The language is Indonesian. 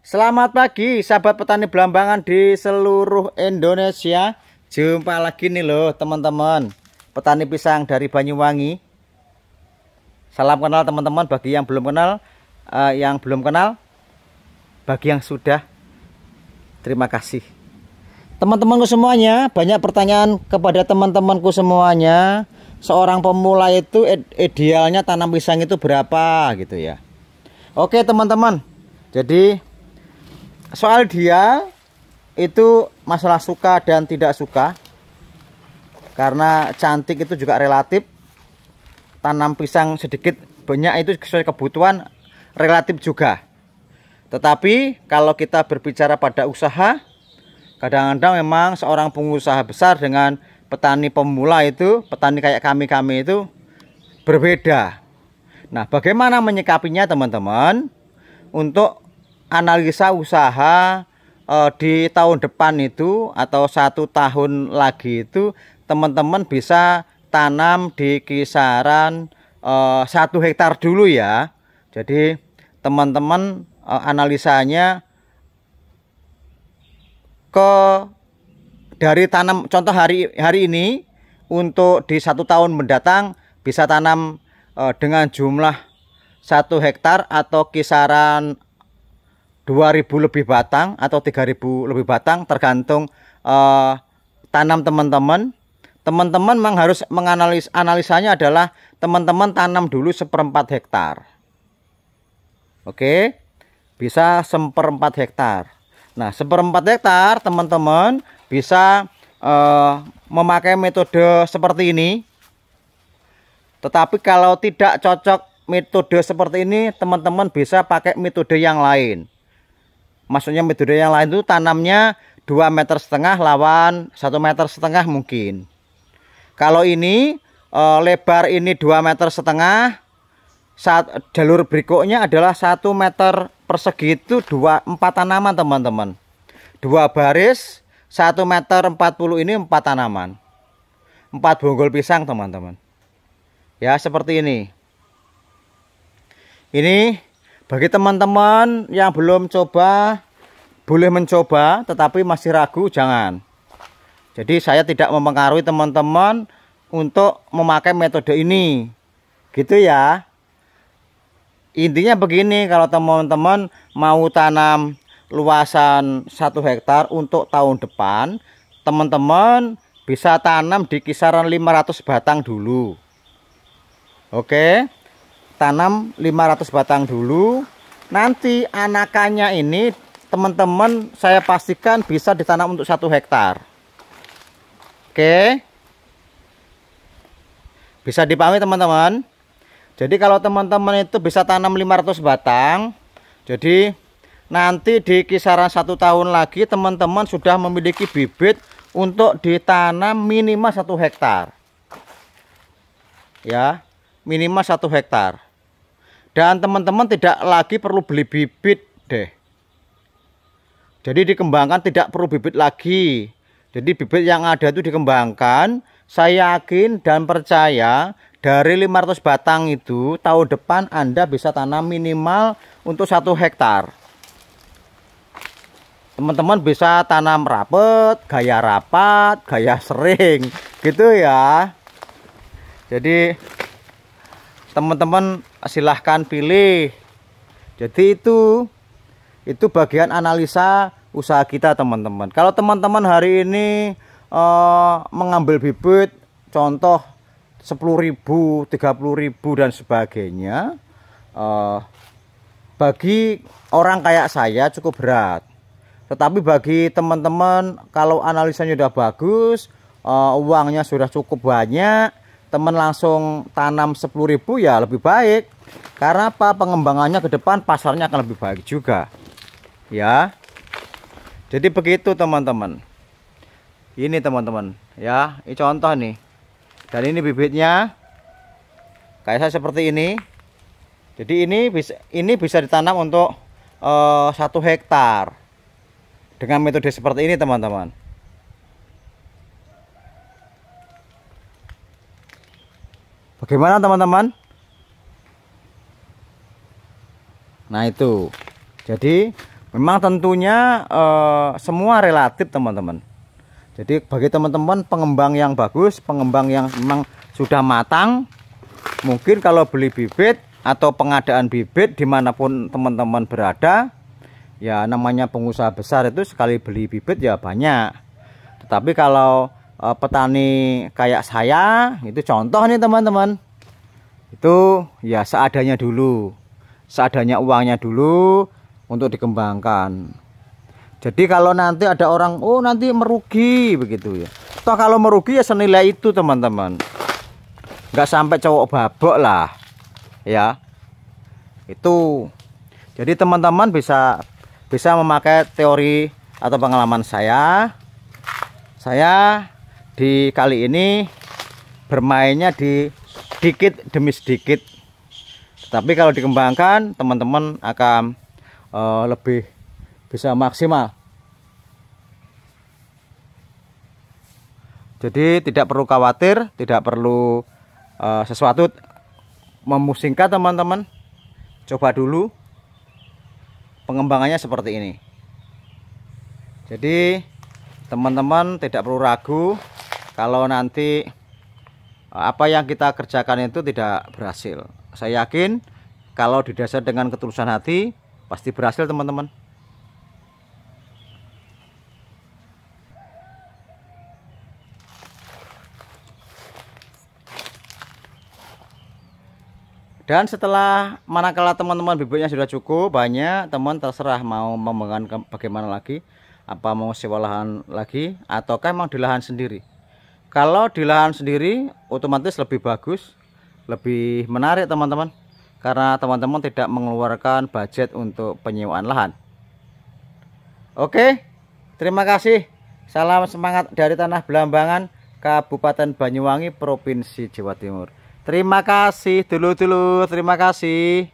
Selamat pagi sahabat petani belambangan di seluruh Indonesia. Jumpa lagi nih loh teman-teman, petani pisang dari Banyuwangi. Salam kenal teman-teman bagi yang belum kenal, bagi yang sudah, terima kasih. Teman-temanku semuanya, banyak pertanyaan kepada teman-temanku semuanya. Seorang pemula itu idealnya tanam pisang itu berapa gitu ya. Oke teman-teman, jadi soal dia itu masalah suka dan tidak suka, karena cantik itu juga relatif. Tanam pisang sedikit banyak itu sesuai kebutuhan relatif juga. Tetapi kalau kita berbicara pada usaha, kadang-kadang memang seorang pengusaha besar dengan petani pemula itu, petani kayak kami itu berbeda. Nah, bagaimana menyikapinya teman-teman? Untuk analisa usaha di tahun depan itu atau 1 tahun lagi itu, teman-teman bisa tanam di kisaran 1 hektar dulu ya. Jadi teman-teman analisanya dari tanam, contoh hari ini untuk di 1 tahun mendatang bisa tanam dengan jumlah 1 hektar atau kisaran 2000 lebih batang atau 3000 lebih batang, tergantung tanam teman-teman. Teman-teman memang harus analisanya adalah teman-teman tanam dulu 1/4 hektar. Oke, bisa 1/4 hektar. Nah, 1/4 hektar teman-teman bisa memakai metode seperti ini. Tetapi kalau tidak cocok metode seperti ini, teman-teman bisa pakai metode yang lain. Maksudnya metode yang lain itu tanamnya 2,5 meter lawan 1,5 meter mungkin. Kalau ini lebar ini 2,5 meter, jalur berikutnya adalah 1 meter persegi, itu 4 tanaman teman-teman. 2 baris 1 meter 40, ini 4 tanaman, 4 bonggol pisang teman-teman. Ya seperti ini. Ini bagi teman-teman yang belum coba, boleh mencoba, tetapi masih ragu jangan. Jadi saya tidak mempengaruhi teman-teman untuk memakai metode ini, gitu ya. Intinya begini, kalau teman-teman mau tanam luasan 1 hektar untuk tahun depan, teman-teman bisa tanam di kisaran 500 batang dulu. Oke, tanam 500 batang dulu. Nanti anakannya ini teman-teman saya pastikan bisa ditanam untuk 1 hektar. Oke, bisa dipahami teman-teman. Jadi kalau teman-teman itu bisa tanam 500 batang, jadi nanti di kisaran 1 tahun lagi teman-teman sudah memiliki bibit untuk ditanam minimal 1 hektar. Ya, minimal 1 hektar. Dan teman-teman tidak lagi perlu beli bibit deh. Jadi dikembangkan, tidak perlu bibit lagi. Jadi bibit yang ada itu dikembangkan. Saya yakin dan percaya dari 500 batang itu tahun depan Anda bisa tanam minimal untuk 1 hektar. Teman-teman bisa tanam rapat, gaya sering, gitu ya. Jadi teman-teman silahkan pilih. Jadi itu bagian analisa usaha kita teman-teman. Kalau teman-teman hari ini mengambil bibit contoh 10.000, 30.000 dan sebagainya, bagi orang kayak saya cukup berat. Tetapi bagi teman-teman kalau analisanya sudah bagus, uangnya sudah cukup banyak, teman langsung tanam 10.000 ya lebih baik. Karena apa? Pengembangannya ke depan pasarnya akan lebih baik juga. Ya. Jadi begitu teman-teman. Ini teman-teman, ya, ini contoh nih. Dan ini bibitnya. Kayak saya seperti ini. Jadi ini bisa ditanam untuk 1 hektar. Dengan metode seperti ini teman-teman. Bagaimana teman-teman? Nah itu. Jadi Memang tentunya semua relatif teman-teman. Jadi bagi teman-teman pengembang yang bagus, pengembang yang memang sudah matang, mungkin kalau beli bibit atau pengadaan bibit dimanapun teman-teman berada, ya namanya pengusaha besar itu sekali beli bibit ya banyak. Tetapi kalau petani kayak saya, itu contoh nih teman-teman, itu ya seadanya dulu, seadanya uangnya dulu untuk dikembangkan. Jadi kalau nanti ada orang, oh nanti merugi begitu ya. Toh kalau merugi ya senilai itu teman-teman. Nggak sampai cowok babok lah. Ya. Itu. Jadi teman-teman bisa memakai teori atau pengalaman saya. Saya di kali ini bermainnya di sedikit demi sedikit. Tapi kalau dikembangkan teman-teman akan lebih bisa maksimal. Jadi tidak perlu khawatir, tidak perlu sesuatu memusingkan teman-teman. Coba dulu pengembangannya seperti ini. Jadi teman-teman tidak perlu ragu kalau nanti apa yang kita kerjakan itu tidak berhasil. Saya yakin kalau didasar dengan ketulusan hati pasti berhasil teman-teman. Dan setelah manakala teman-teman bibitnya sudah cukup banyak, teman terserah mau mengembangkan bagaimana lagi, apa mau sewa lahan lagi ataukah memang di lahan sendiri. Kalau di lahan sendiri otomatis lebih bagus, lebih menarik teman-teman, karena teman-teman tidak mengeluarkan budget untuk penyewaan lahan. Oke, terima kasih. Salam semangat dari Tanah Belambangan, Kabupaten Banyuwangi, Provinsi Jawa Timur. Terima kasih dulu-dulu, terima kasih.